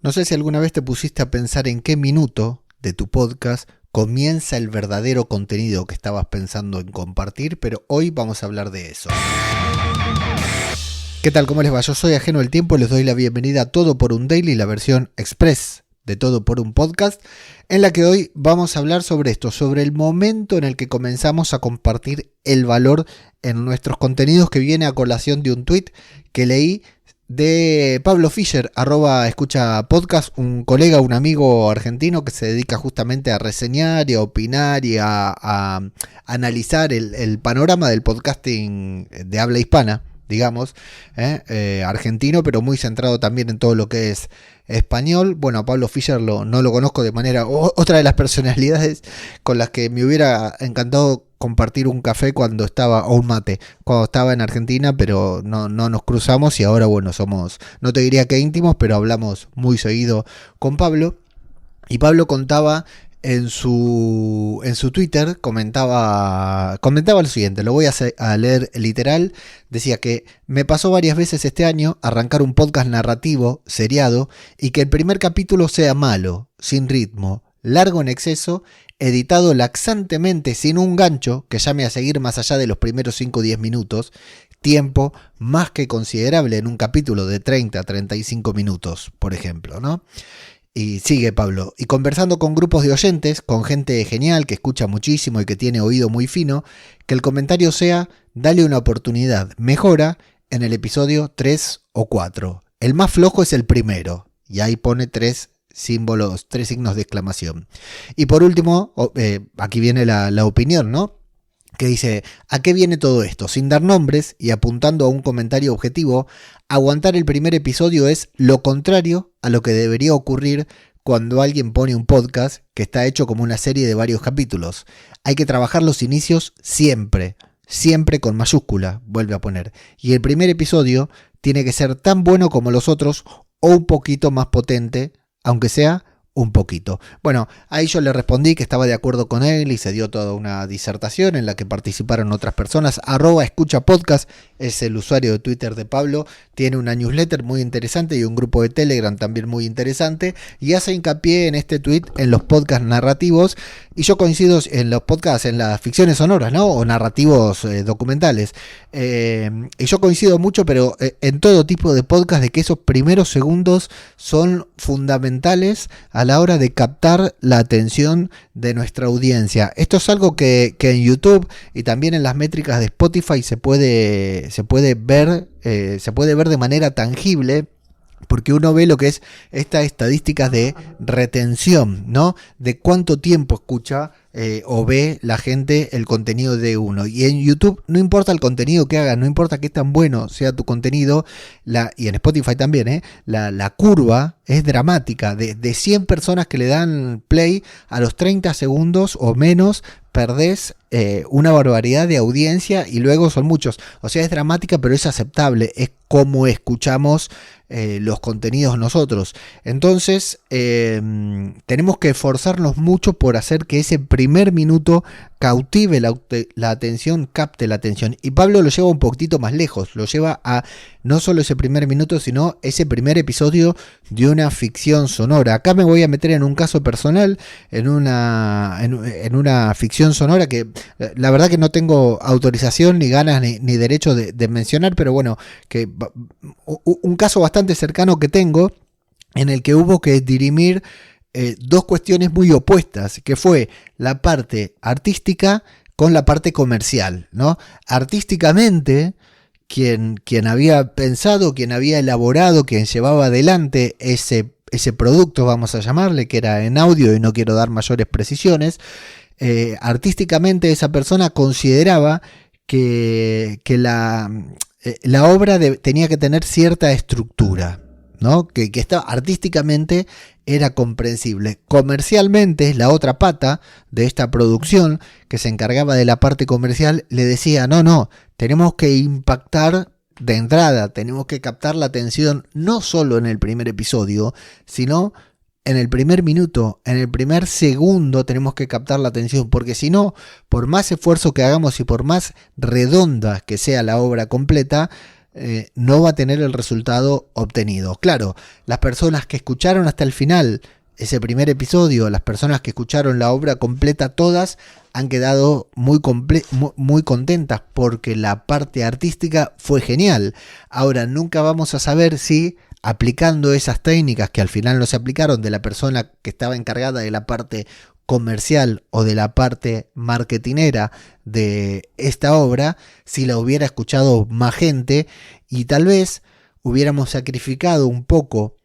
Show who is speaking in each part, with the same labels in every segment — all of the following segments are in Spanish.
Speaker 1: No sé si alguna vez te pusiste a pensar en qué minuto de tu podcast comienza el verdadero contenido que estabas pensando en compartir, pero hoy vamos a hablar de eso. ¿Qué tal? ¿Cómo les va? Yo soy Ajeno al Tiempo y les doy la bienvenida a Todo por un Daily, la versión express de Todo por un Podcast, en la que hoy vamos a hablar sobre esto, sobre el momento en el que comenzamos a compartir el valor en nuestros contenidos, que viene a colación de un tweet que leí de Pablo Fischer, @escucha podcast, un colega, un amigo argentino que se dedica justamente a reseñar y a opinar y a analizar el panorama del podcasting de habla hispana, digamos, argentino, pero muy centrado también en todo lo que es español. Bueno, a Pablo Fischer no lo conozco de manera, otra de las personalidades con las que me hubiera encantado compartir un café cuando estaba, o un mate, cuando estaba en Argentina, pero no nos cruzamos y ahora, bueno, somos, no te diría que íntimos, pero hablamos muy seguido con Pablo. Y Pablo contaba en su Twitter, comentaba lo siguiente, lo voy a leer literal. Decía que me pasó varias veces este año arrancar un podcast narrativo, seriado, y que el primer capítulo sea malo, sin ritmo, largo en exceso, editado laxantemente sin un gancho que llame a seguir más allá de los primeros 5 o 10 minutos, tiempo más que considerable en un capítulo de 30 a 35 minutos, por ejemplo, ¿no? Y sigue Pablo, y conversando con grupos de oyentes, con gente genial que escucha muchísimo y que tiene oído muy fino, que el comentario sea: dale una oportunidad, mejora en el episodio 3 o 4. El más flojo es el primero, y ahí pone 3 símbolos, 3 signos de exclamación. Y por último, aquí viene la opinión, ¿no? Que dice: ¿a qué viene todo esto? Sin dar nombres y apuntando a un comentario objetivo, aguantar el primer episodio es lo contrario a lo que debería ocurrir cuando alguien pone un podcast que está hecho como una serie de varios capítulos. Hay que trabajar los inicios siempre, siempre con mayúscula, vuelve a poner. Y el primer episodio tiene que ser tan bueno como los otros o un poquito más potente, aunque sea un poquito. Bueno, ahí yo le respondí que estaba de acuerdo con él y se dio toda una disertación en la que participaron otras personas. @escucha podcast es el usuario de Twitter de Pablo. Tiene una newsletter muy interesante y un grupo de Telegram también muy interesante, y hace hincapié en este tweet en los podcasts narrativos, y yo coincido en los podcasts, en las ficciones sonoras, ¿no? O narrativos documentales. Y yo coincido mucho, pero en todo tipo de podcast, de que esos primeros segundos son fundamentales a la hora de captar la atención de nuestra audiencia. Esto es algo que en YouTube y también en las métricas de Spotify se puede ver de manera tangible, porque uno ve lo que es estas estadísticas de retención, ¿no? De cuánto tiempo escucha o ve la gente el contenido de uno. Y en YouTube no importa el contenido que hagas, no importa qué tan bueno sea tu contenido, y en Spotify también, la curva es dramática. De 100 personas que le dan play, a los 30 segundos o menos perdés una barbaridad de audiencia, y luego son muchos. O sea, es dramática, pero es aceptable. Es como escuchamos los contenidos nosotros. Entonces tenemos que esforzarnos mucho por hacer que ese primer minuto cautive la atención, capte la atención. Y Pablo lo lleva un poquitito más lejos, lo lleva a no solo ese primer minuto, sino ese primer episodio de una ficción sonora. Acá me voy a meter en un caso personal, en una ficción sonora que la verdad que no tengo autorización, ni ganas, ni derecho de mencionar, pero bueno, que un caso bastante cercano que tengo, en el que hubo que dirimir dos cuestiones muy opuestas, que fue la parte artística con la parte comercial, ¿no? Artísticamente, quien había pensado, quien había elaborado, quien llevaba adelante ese producto, vamos a llamarle, que era en audio y no quiero dar mayores precisiones, artísticamente esa persona consideraba que la obra tenía que tener cierta estructura, ¿no? Que artísticamente era comprensible. Comercialmente, la otra pata de esta producción, que se encargaba de la parte comercial, le decía: no, tenemos que impactar de entrada, tenemos que captar la atención no solo en el primer episodio, sino en el primer minuto, en el primer segundo tenemos que captar la atención, porque si no, por más esfuerzo que hagamos y por más redonda que sea la obra completa, no va a tener el resultado obtenido. Claro, las personas que escucharon hasta el final ese primer episodio, las personas que escucharon la obra completa, todas han quedado muy contentas porque la parte artística fue genial. Ahora, nunca vamos a saber si aplicando esas técnicas que al final no se aplicaron de la persona que estaba encargada de la parte comercial o de la parte marketinera de esta obra, si la hubiera escuchado más gente y tal vez hubiéramos sacrificado un poco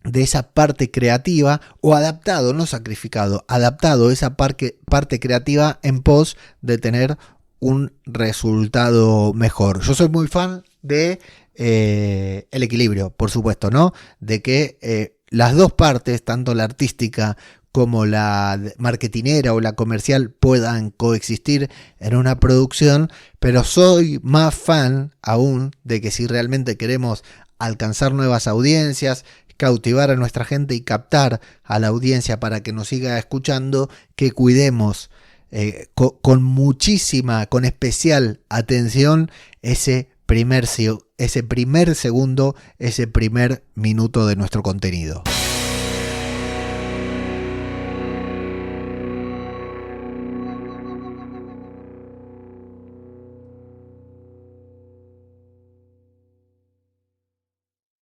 Speaker 1: de esa parte creativa o adaptado, no sacrificado, adaptado esa parte creativa en pos de tener un resultado mejor. Yo soy muy fan de el equilibrio, por supuesto, ¿no? De que las dos partes, tanto la artística como la marketinera o la comercial, puedan coexistir en una producción, pero soy más fan aún de que si realmente queremos alcanzar nuevas audiencias, cautivar a nuestra gente y captar a la audiencia para que nos siga escuchando, que cuidemos con especial atención ese primer segundo, ese primer minuto de nuestro contenido.